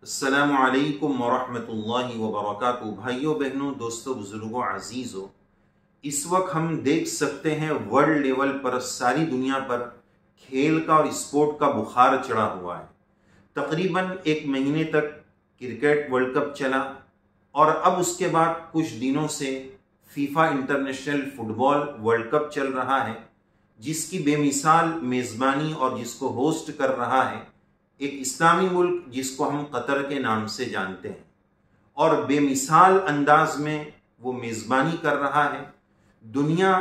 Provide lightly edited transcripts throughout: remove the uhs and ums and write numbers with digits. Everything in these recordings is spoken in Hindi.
अस्सलामु अलैकुम वरहमतुल्लाहि वबरकातुहू। भाइयों बहनों, दोस्तों, बुजुर्गों, अजीज़ों, इस वक्त हम देख सकते हैं वर्ल्ड लेवल पर सारी दुनिया पर खेल का और स्पोर्ट का बुखार चढ़ा हुआ है। तकरीबन एक महीने तक क्रिकेट वर्ल्ड कप चला और अब उसके बाद कुछ दिनों से FIFA international football world cup चल रहा है, जिसकी बेमिसाल मेज़बानी और जिसको होस्ट कर रहा है एक इस्लामी मुल्क जिसको हम कतर के नाम से जानते हैं, और बेमिसाल अंदाज में वो मेज़बानी कर रहा है। दुनिया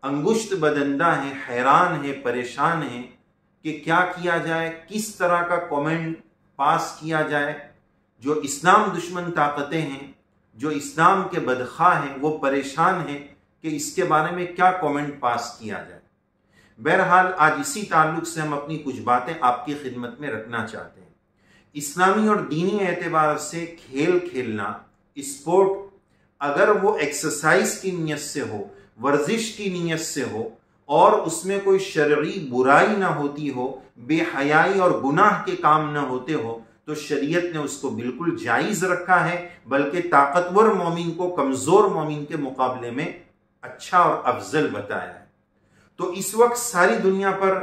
अंगुश्त बदंदा है, हैरान है, परेशान है कि क्या किया जाए, किस तरह का कमेंट पास किया जाए। जो इस्लाम दुश्मन ताकतें हैं, जो इस्लाम के बदखा हैं, वो परेशान हैं कि इसके बारे में क्या कमेंट पास किया जाए। बहरहाल आज इसी ताल्लुक से हम अपनी कुछ बातें आपकी खिदमत में रखना चाहते हैं। इस्लामी और दीनी एतबार से खेल खेलना, स्पोर्ट, अगर वो एक्सरसाइज की नीयत से हो, वर्जिश की नीयत से हो और उसमें कोई शरई बुराई ना होती हो, बेहयाई और गुनाह के काम ना होते हो, तो शरीयत ने उसको बिल्कुल जायज़ रखा है, बल्कि ताकतवर मोमिन को कमज़ोर मोमिन के मुकाबले में अच्छा और अफजल बताया है। तो इस वक्त सारी दुनिया पर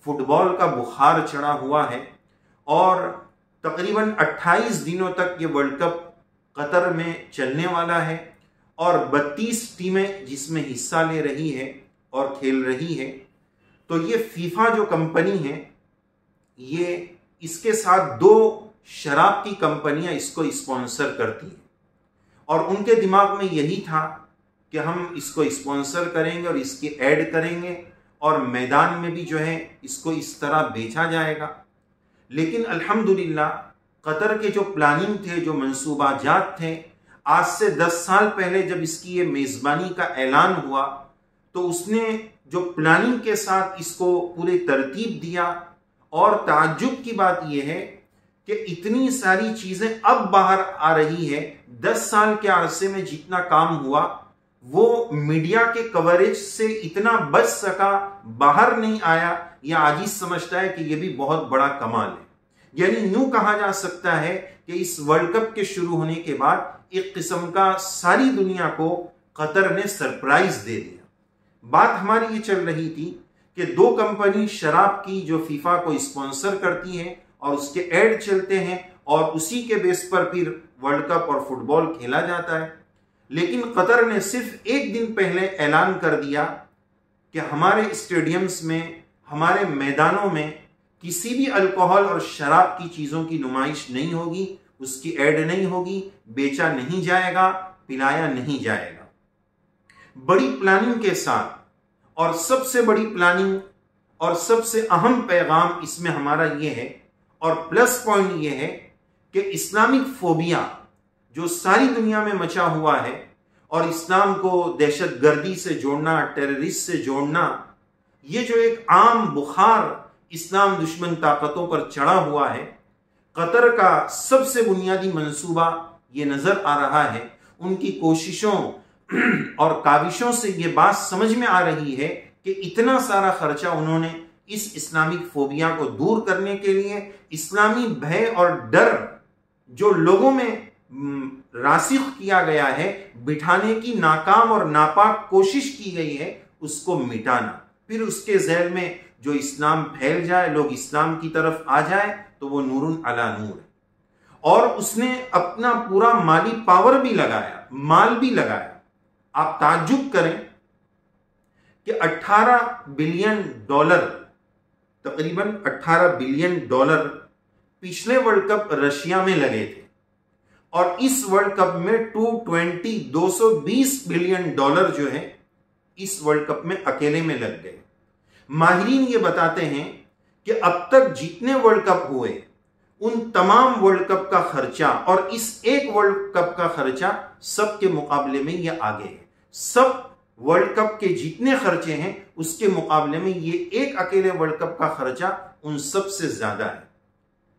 फुटबॉल का बुखार चढ़ा हुआ है और तकरीबन 28 दिनों तक ये वर्ल्ड कप कतर में चलने वाला है और 32 टीमें जिसमें हिस्सा ले रही है और खेल रही है। तो ये फीफा जो कंपनी है, ये इसके साथ 2 शराब की कंपनियां इसको स्पॉन्सर करती हैं और उनके दिमाग में यही था कि हम इसको स्पॉन्सर करेंगे और इसकी ऐड करेंगे और मैदान में भी जो है इसको इस तरह बेचा जाएगा। लेकिन अल्हम्दुलिल्लाह कतर के जो प्लानिंग थे, जो मंसूबाजात थे, आज से 10 साल पहले जब इसकी ये मेज़बानी का ऐलान हुआ तो उसने जो प्लानिंग के साथ इसको पूरी तरतीब दिया। और ताज्जुब की बात यह है कि इतनी सारी चीजें अब बाहर आ रही है। 10 साल के अरसे में जितना काम हुआ वो मीडिया के कवरेज से इतना बच सका, बाहर नहीं आया, या आजिज समझता है कि यह भी बहुत बड़ा कमाल है। यानी यूं कहा जा सकता है कि इस वर्ल्ड कप के शुरू होने के बाद एक किस्म का सारी दुनिया को कतर ने सरप्राइज दे दिया। बात हमारी ये चल रही थी कि 2 कंपनी शराब की जो फीफा को स्पॉन्सर करती है और उसके ऐड चलते हैं और उसी के बेस पर फिर वर्ल्ड कप और फुटबॉल खेला जाता है। लेकिन कतर ने सिर्फ एक दिन पहले ऐलान कर दिया कि हमारे स्टेडियम्स में, हमारे मैदानों में किसी भी अल्कोहल और शराब की चीजों की नुमाइश नहीं होगी, उसकी ऐड नहीं होगी, बेचा नहीं जाएगा, पिलाया नहीं जाएगा। बड़ी प्लानिंग के साथ, और सबसे बड़ी प्लानिंग और सबसे अहम पैगाम इसमें हमारा यह है और प्लस पॉइंट यह है कि इस्लामिक फोबिया जो सारी दुनिया में मचा हुआ है और इस्लाम को दहशतगर्दी से जोड़ना, टेररिस्ट से जोड़ना, ये जो एक आम बुखार इस्लाम दुश्मन ताकतों पर चढ़ा हुआ है, कतर का सबसे बुनियादी मंसूबा ये नजर आ रहा है। उनकी कोशिशों और काविशों से ये बात समझ में आ रही है कि इतना सारा खर्चा उन्होंने इस इस्लामिक फोबिया को दूर करने के लिए, इस्लामी भय और डर जो लोगों में रासिख किया गया है, बिठाने की नाकाम और नापाक कोशिश की गई है, उसको मिटाना। फिर उसके ज़ैल में जो इस्लाम फैल जाए, लोग इस्लाम की तरफ आ जाए, तो वो नूरुन अला नूर है। और उसने अपना पूरा माली पावर भी लगाया, माल भी लगाया। आप ताज्जुब करें कि 18 बिलियन डॉलर, तकरीबन 18 बिलियन डॉलर पिछले वर्ल्ड कप रशिया में लगे थे और इस वर्ल्ड कप में 220 बिलियन डॉलर जो है इस वर्ल्ड कप में अकेले में लग गए। माहिरीन ये बताते हैं कि अब तक जितने वर्ल्ड कप हुए उन तमाम वर्ल्ड कप का खर्चा और इस एक वर्ल्ड कप का खर्चा सबके मुकाबले में ये आगे है। सब वर्ल्ड कप के जितने खर्चे हैं उसके मुकाबले में ये एक अकेले वर्ल्ड कप का खर्चा उन सब से ज्यादा है।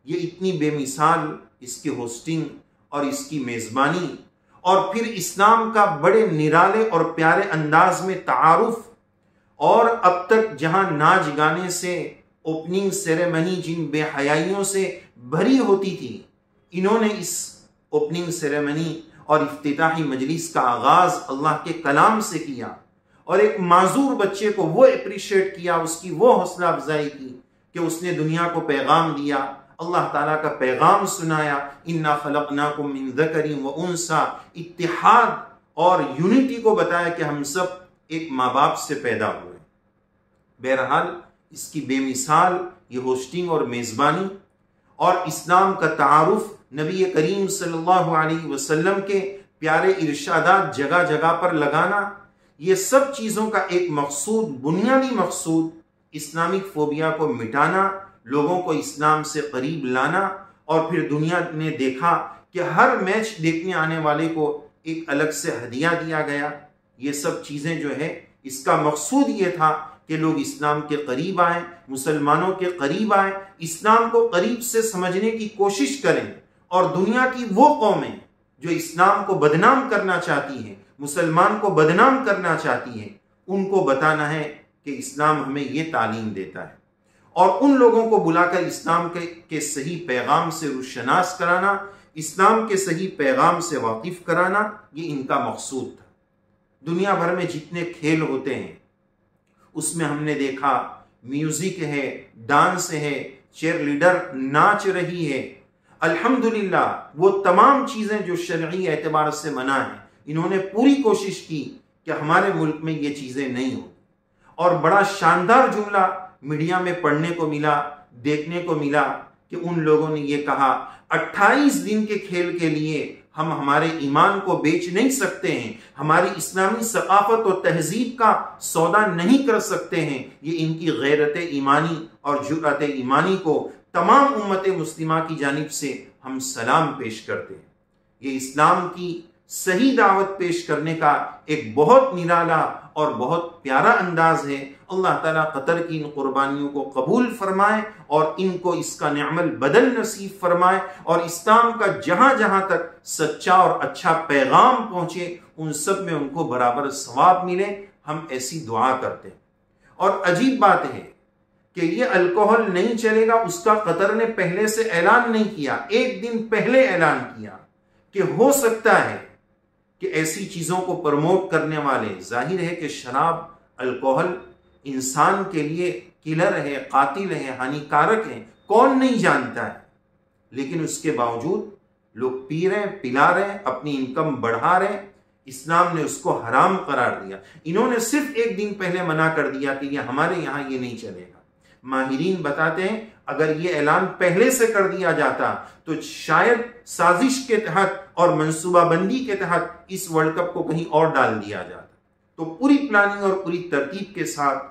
ये इतनी बेमिसाल इसकी होस्टिंग और इसकी मेजबानी और फिर इस्लाम का बड़े निराले और प्यारे अंदाज में तारुफ, और अब तक जहां नाच गाने से, ओपनिंग सेरेमनी जिन बेहयाइयों से भरी होती थी, इन्होंने इस ओपनिंग सेरेमनी और इफ्तिताही मजलिस का आगाज अल्लाह के कलाम से किया और एक माजूर बच्चे को वो अप्रिशिएट किया, उसकी वो हौसला अफजाई की कि उसने दुनिया को पैगाम दिया, अल्लाह ताला का पैगाम सुनाया, इन्ना खलकनाकुम मिन ज़करिन व उन्सा, इत्तिहाद और यूनिटी को बताया कि हम सब एक माँ बाप से पैदा हुए। बहरहाल इसकी बेमिसाल ये होस्टिंग और मेज़बानी और इस्लाम का तारुफ, नबी करीम सल्लल्लाहु अलैहि वसल्लम के प्यारे इरशादात जगह जगह पर लगाना, ये सब चीज़ों का एक मकसूद, बुनियादी मकसूद इस्लामिक फोबिया को मिटाना, लोगों को इस्लाम से करीब लाना। और फिर दुनिया ने देखा कि हर मैच देखने आने वाले को एक अलग से हदिया दिया गया। ये सब चीज़ें जो है, इसका मकसूद ये था कि लोग इस्लाम के करीब आए, मुसलमानों के करीब आए, इस्लाम को करीब से समझने की कोशिश करें। और दुनिया की वो कौमें जो इस्लाम को बदनाम करना चाहती हैं, मुसलमान को बदनाम करना चाहती हैं, उनको बताना है कि इस्लाम हमें ये तालीम देता है। और उन लोगों को बुलाकर इस्लाम के सही पैगाम से रुशनास कराना, इस्लाम के सही पैगाम से वाकिफ कराना, ये इनका मकसूद था। दुनिया भर में जितने खेल होते हैं उसमें हमने देखा म्यूजिक है, डांस है, चेयर लीडर नाच रही है। अल्हम्दुलिल्लाह वो तमाम चीज़ें जो शरई एतबार से मना है, इन्होंने पूरी कोशिश की कि हमारे मुल्क में ये चीज़ें नहीं हो। और बड़ा शानदार जुमला मीडिया में पढ़ने को मिला, देखने को मिला कि उन लोगों ने ये कहा 28 दिन के खेल के लिए हम हमारे ईमान को बेच नहीं सकते हैं, हमारी इस्लामी सकाफत और तहजीब का सौदा नहीं कर सकते हैं। ये इनकी गैरत ईमानी और जुर्अत ईमानी को तमाम उम्मत मुस्लिमा की जानिब से हम सलाम पेश करते हैं। ये इस्लाम की सही दावत पेश करने का एक बहुत निराला और बहुत प्यारा अंदाज है। अल्लाह ताला कतर की इन कुर्बानियों को कबूल फरमाए और इनको इसका नेअमल बदल नसीब फरमाए और इस्लाम का जहां जहां तक सच्चा और अच्छा पैगाम पहुंचे उन सब में उनको बराबर सवाब मिले। हम ऐसी दुआ करते हैं। और अजीब बात है कि ये अल्कोहल नहीं चलेगा, उसका कतर ने पहले से ऐलान नहीं किया, एक दिन पहले ऐलान किया कि हो सकता है कि ऐसी चीजों को प्रमोट करने वाले, जाहिर है कि शराब, अल्कोहल इंसान के लिए किलर है, कातिल है, हानिकारक है, कौन नहीं जानता है, लेकिन उसके बावजूद लोग पी रहे हैं, पिला रहे हैं, अपनी इनकम बढ़ा रहे हैं। इस्लाम ने उसको हराम करार दिया। इन्होंने सिर्फ एक दिन पहले मना कर दिया कि ये हमारे यहाँ ये नहीं चलेगा। माहिरीन बताते हैं अगर ये ऐलान पहले से कर दिया जाता तो शायद साजिश के तहत और मंसूबाबंदी के तहत इस वर्ल्ड कप को कहीं और डाल दिया जाता। तो पूरी प्लानिंग और पूरी तरतीब के साथ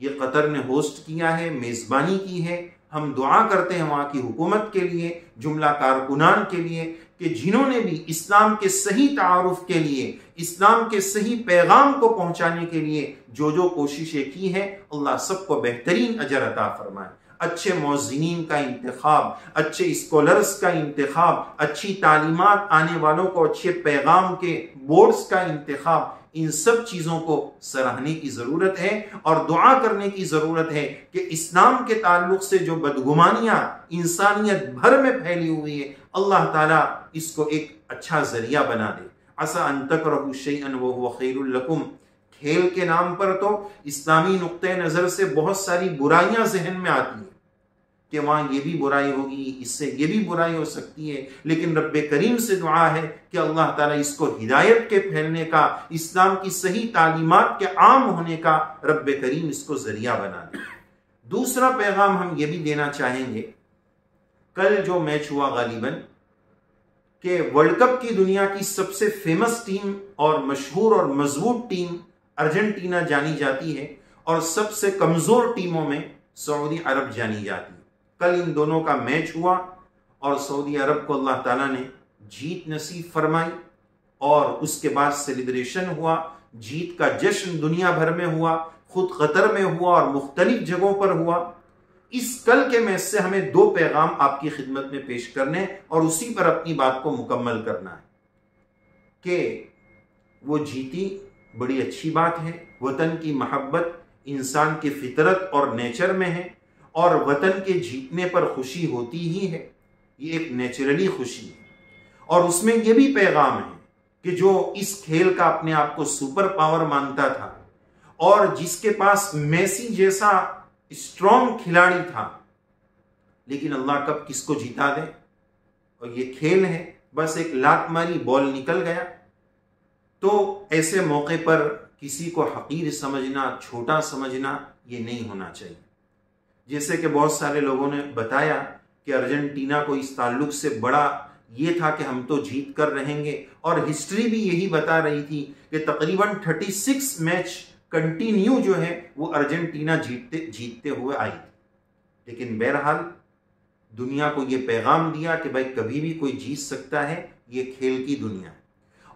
ये कतर ने होस्ट किया है, मेजबानी की है। हम दुआ करते हैं वहां की हुकूमत के लिए, जुमला कारकुनान के लिए कि जिन्होंने भी इस्लाम के सही तारुफ के लिए, इस्लाम के सही पैगाम को पहुंचाने के लिए जो जो कोशिशें की हैं, अल्लाह सबको बेहतरीन अजर अता फरमाए। अच्छे मौज़िनीन का इंतखाब, अच्छे स्कॉलर्स का इंतखाब, अच्छी तालीमात आने वालों को अच्छे पैगाम के बोर्ड्स का इंतखाब, इन सब चीज़ों को सराहने की ज़रूरत है और दुआ करने की ज़रूरत है कि इस्लाम के ताल्लुक से जो बदगुमानियाँ इंसानियत भर में फैली हुई है, अल्लाह ताला इसको एक अच्छा ज़रिया बना दे। असा अन तकरहू शैअन व हुव खैरुल लकुम। खेल के नाम पर तो इस्लामी नुक्ते नज़र से बहुत सारी बुराइयाँ जहन में आती हैं कि वहाँ ये भी बुराई होगी, इससे ये भी बुराई हो सकती है, लेकिन रब्बे करीम से दुआ है कि अल्लाह ताला इसको हिदायत के फैलने का, इस्लाम की सही तालीमात के आम होने का रब्बे करीम इसको जरिया बना दे। दूसरा पैगाम हम ये भी देना चाहेंगे, कल जो मैच हुआ गालिबन कि वर्ल्ड कप की दुनिया की सबसे फेमस टीम और मशहूर और मजबूत टीम अर्जेंटीना जानी जाती है और सबसे कमजोर टीमों में सऊदी अरब जानी जाती है। कल इन दोनों का मैच हुआ और सऊदी अरब को अल्लाह ताला ने जीत नसीब फरमाई और उसके बाद सेलिब्रेशन हुआ, जीत का जश्न दुनिया भर में हुआ, खुद कतर में हुआ और मुख्तलिफ जगहों पर हुआ। इस कल के मैच से हमें दो पैगाम आपकी खिदमत में पेश करने और उसी पर अपनी बात को मुकम्मल करना है कि वो जीती, बड़ी अच्छी बात है। वतन की मोहब्बत इंसान की फितरत और नेचर में है और वतन के जीतने पर खुशी होती ही है। ये एक नेचुरली खुशी है। और उसमें यह भी पैगाम है कि जो इस खेल का अपने आप को सुपर पावर मानता था और जिसके पास मेसी जैसा स्ट्रॉन्ग खिलाड़ी था, लेकिन अल्लाह कब किसको जिता दे, और ये खेल है, बस एक लात मारी बॉल निकल गया। तो ऐसे मौके पर किसी को हकीर समझना, छोटा समझना, ये नहीं होना चाहिए। जैसे कि बहुत सारे लोगों ने बताया कि अर्जेंटीना को इस ताल्लुक से बड़ा ये था कि हम तो जीत कर रहेंगे, और हिस्ट्री भी यही बता रही थी कि तकरीबन 36 मैच कंटिन्यू जो है वो अर्जेंटीना जीतते हुए आई थी। लेकिन बहरहाल दुनिया को ये पैगाम दिया कि भाई कभी भी कोई जीत सकता है, ये खेल की दुनिया है।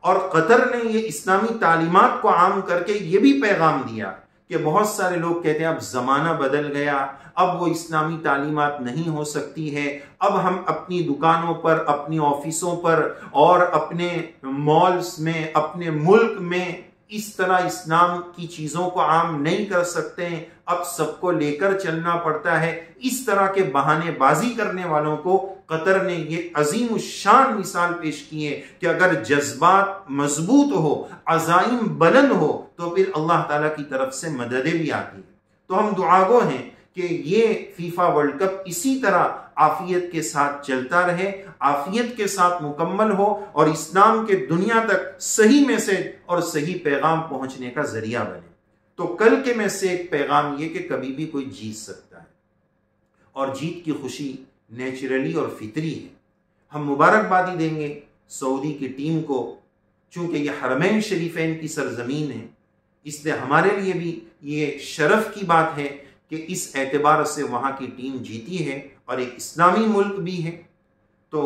और कतर ने ये इस्लामी तालीमात को आम करके ये भी पैगाम दिया कि बहुत सारे लोग कहते हैं अब जमाना बदल गया, अब वो इस्लामी तालीमात नहीं हो सकती है, अब हम अपनी दुकानों पर, अपनी ऑफिसों पर और अपने मॉल्स में, अपने मुल्क में इस तरह इस्लाम की चीजों को आम नहीं कर सकते हैं, अब सबको लेकर चलना पड़ता है। इस तरह के बहानेबाजी करने वालों को कतर ने ये अजीम शान मिसाल पेश की है कि अगर जज्बात मजबूत हो, अज़ाइम बुलंद हो, तो फिर अल्लाह ताला की तरफ से मददें भी आती है। तो हम दुआगो हैं कि ये फीफा वर्ल्ड कप इसी तरह आफियत के साथ चलता रहे, आफियत के साथ मुकम्मल हो और इस्लाम के दुनिया तक सही मैसेज और सही पैगाम पहुंचने का जरिया बने। तो कल के में से एक पैगाम ये कि कभी भी कोई जीत सकता है और जीत की खुशी नेचुरली और फितरी है। हम मुबारकबादी देंगे सऊदी की टीम को, चूंकि ये हरमैन शरीफैन की सरजमीन है, इसलिए हमारे लिए भी ये शरफ की बात है कि इस एतबार से वहाँ की टीम जीती है और एक इस्लामी मुल्क भी है। तो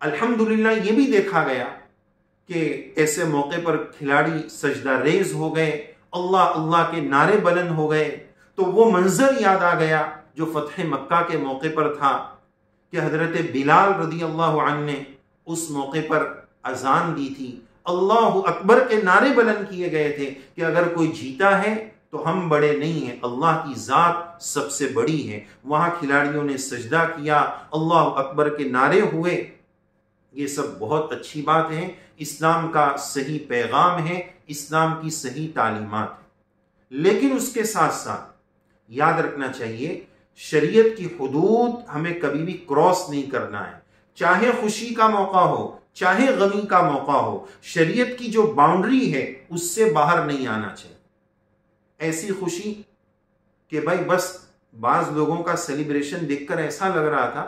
अल्हम्दुलिल्लाह ये भी देखा गया कि ऐसे मौके पर खिलाड़ी सजदा रेज हो गए, अल्लाह अल्लाह के नारे बुलंद हो गए। तो वो मंजर याद आ गया जो फतह मक्का के मौके पर था कि हजरत बिलाल रदी अल्लाह अन्हु ने उस मौके पर अजान दी थी, अल्लाह अकबर के नारे बुलंद किए गए थे कि अगर कोई जीता है तो हम बड़े नहीं हैं, अल्लाह की जात सबसे बड़ी है। वहां खिलाड़ियों ने सजदा किया, अल्लाह अकबर के नारे हुए। ये सब बहुत अच्छी बात है, इस्लाम का सही पैगाम है, इस्लाम की सही तालीमात है। लेकिन उसके साथ साथ याद रखना चाहिए शरीयत की हुदूद हमें कभी भी क्रॉस नहीं करना है। चाहे खुशी का मौका हो, चाहे गमी का मौका हो, शरीयत की जो बाउंड्री है उससे बाहर नहीं आना चाहिए। ऐसी खुशी कि भाई बस बाज लोगों का सेलिब्रेशन देखकर ऐसा लग रहा था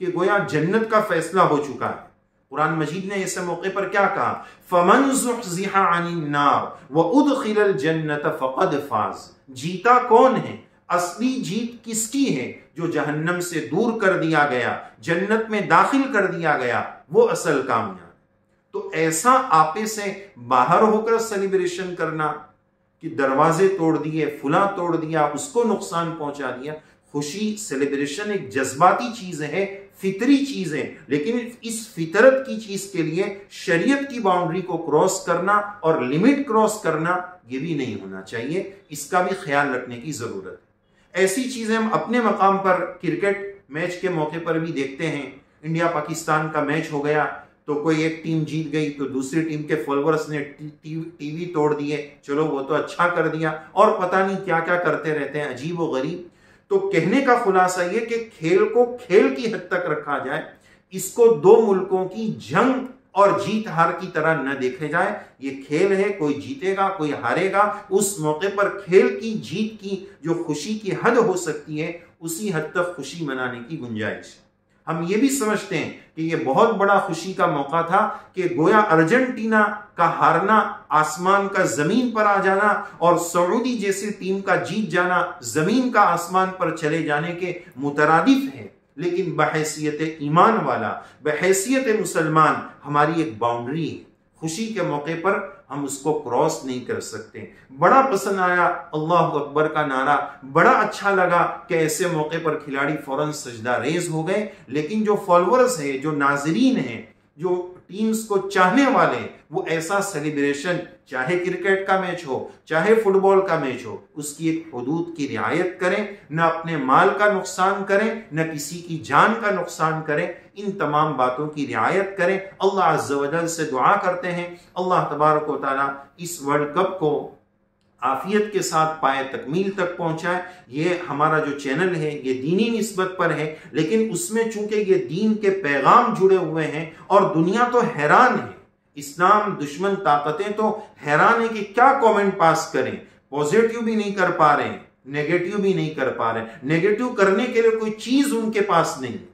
कि गोया जन्नत का फैसला हो चुका है। कुरान मजीद ने ऐसे मौके पर क्या कहा, फमन ज़ुहज़िहा अनिन नार व उदखिलल जन्नत फक़द फाज़। जीता कौन है, असली जीत किसकी है, जो जहन्नम से दूर कर दिया गया, जन्नत में दाखिल कर दिया गया, वो असल कामयाब। तो ऐसा आपे से बाहर होकर सेलिब्रेशन करना कि दरवाजे तोड़ दिए, फुला तोड़ दिया, उसको नुकसान पहुंचा दिया। खुशी, सेलिब्रेशन एक जज्बाती चीज है, फितरी चीज है, लेकिन इस फितरत की चीज के लिए शरीयत की बाउंड्री को क्रॉस करना और लिमिट क्रॉस करना ये भी नहीं होना चाहिए। इसका भी ख्याल रखने की जरूरत है। ऐसी चीजें हम अपने मकाम पर क्रिकेट मैच के मौके पर भी देखते हैं। इंडिया पाकिस्तान का मैच हो गया तो कोई एक टीम जीत गई तो दूसरी टीम के फॉलोअर्स ने टीवी तोड़ दिए, चलो वो तो अच्छा कर दिया, और पता नहीं क्या क्या करते रहते हैं, अजीब व गरीब। तो कहने का खुलासा ये कि खेल को खेल की हद तक रखा जाए, इसको दो मुल्कों की जंग और जीत हार की तरह न देखे जाए। ये खेल है, कोई जीतेगा कोई हारेगा। उस मौके पर खेल की जीत की जो खुशी की हद हो सकती है उसी हद तक खुशी मनाने की गुंजाइश है। हम ये भी समझते हैं कि ये बहुत बड़ा खुशी का मौका था कि गोया अर्जेंटीना का हारना, आसमान का जमीन पर आ जाना और सऊदी जैसी टीम का जीत जाना जमीन का आसमान पर चले जाने के मुतरादिफ है। लेकिन बहैसियत ईमान वाला, बहैसियत मुसलमान हमारी एक बाउंड्री है। खुशी के मौके पर हम उसको क्रॉस नहीं कर सकते। बड़ा पसंद आया अल्लाह अकबर का नारा, बड़ा अच्छा लगा कि ऐसे मौके पर खिलाड़ी फौरन सजदा रेज हो गए। लेकिन जो फॉलोअर्स है, जो नाजरीन है, जो टीम्स को चाहने वाले, वो ऐसा सेलिब्रेशन, चाहे क्रिकेट का मैच हो चाहे फुटबॉल का मैच हो, उसकी एक हुदूद की रियायत करें, न अपने माल का नुकसान करें, न किसी की जान का नुकसान करें। इन तमाम बातों की रियायत करें। अल्लाह अज़्ज़ व जल से दुआ करते हैं अल्लाह तबारक व तआला इस वर्ल्ड कप को आफियत के साथ पाए तकमील तक पहुंचाए। ये हमारा जो चैनल है ये दीनी निस्बत पर है, लेकिन उसमें चूंकि ये दीन के पैगाम जुड़े हुए हैं और दुनिया तो हैरान है, इस्लाम दुश्मन ताकतें तो हैरान है कि क्या कमेंट पास करें, पॉजिटिव भी नहीं कर पा रहे हैं, नेगेटिव भी नहीं कर पा रहे हैं, नेगेटिव करने के लिए कोई चीज उनके पास नहीं है,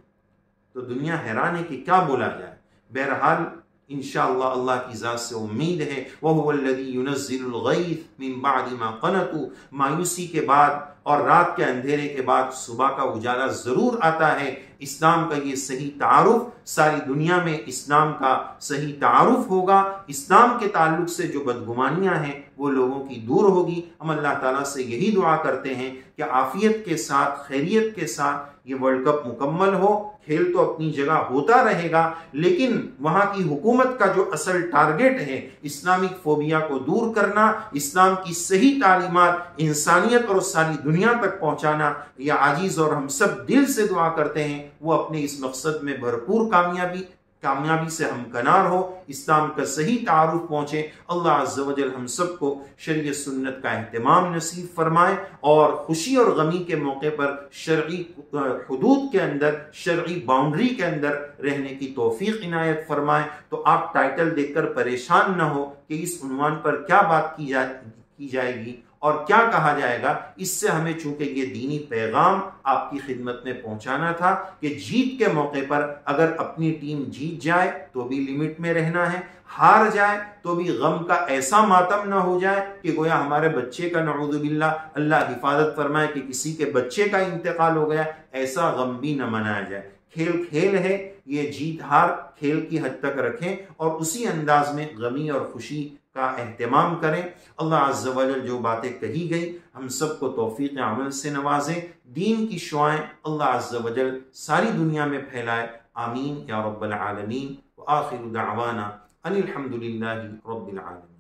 तो दुनिया हैरान है कि क्या बोला जाए। बहरहाल इंशाअल्लाह अल्लाह की ज़ात से उम्मीद है वहुवल्लज़ी युनज़्ज़िलुल गैथ मिन बादि मा क़नतू, मायूसी के बाद और रात के अंधेरे के बाद सुबह का उजाला जरूर आता है। इस्लाम का ये सही तारुफ, सारी दुनिया में इस्लाम का सही तारुफ होगा, इस्लाम के ताल्लुक से जो बदगुमानियां हैं वो लोगों की दूर होगी। हम अल्लाह ताला से यही दुआ करते हैं कि आफियत के साथ, खैरियत के साथ ये वर्ल्ड कप मुकम्मल हो। खेल तो अपनी जगह होता रहेगा, लेकिन वहां की हुकूमत का जो असल टारगेट है इस्लामिक फोबिया को दूर करना, इस्लाम की सही तालीमात इंसानियत और सारी दुनिया तक पहुंचाना, यह आजीज और हम सब दिल से दुआ करते हैं वो अपने इस मकसद में भरपूर कामयाबी से हमकनार हो, इस्लाम का सही तारुफ पहुंचे। अल्लाह अज़्ज़ व जल हम सबको शरीयत सुन्नत का एहतमाम नसीब फरमाए और खुशी और गमी के मौके पर शरई हुदूद के अंदर, शरई बाउंड्री के अंदर रहने की तौफीक इनायत फरमाए। तो आप टाइटल देखकर परेशान न हो कि इस उन्वान पर क्या बात की जाएगी और क्या कहा जाएगा। इससे हमें चूंकि ये दीनी पैगाम आपकी खिदमत में पहुंचाना था कि जीत के मौके पर अगर अपनी टीम जीत जाए तो भी लिमिट में रहना है, हार जाए तो भी गम का ऐसा मातम ना हो जाए कि गोया हमारे बच्चे का नऊज़ुबिल्लाह अल्लाह हिफाजत फरमाए कि किसी के बच्चे का इंतकाल हो गया, ऐसा गम भी न मनाया जाए। खेल खेल है, ये जीत हार खेल की हद तक रखें और उसी अंदाज में गमी और खुशी का एहतमाम करें। अल्लाह अज़्ज़ व जल जो बातें कही गई हम सबको तौफीक अमल से नवाजें, दीन की शुआएं अल्लाह अज़्ज़ व जल सारी दुनिया में फैलाए। आमीन या रब्बल आलमीन। व आखिरु दावाना अनिल हम्दुलिल्लाहि रब्बिल आलमीन।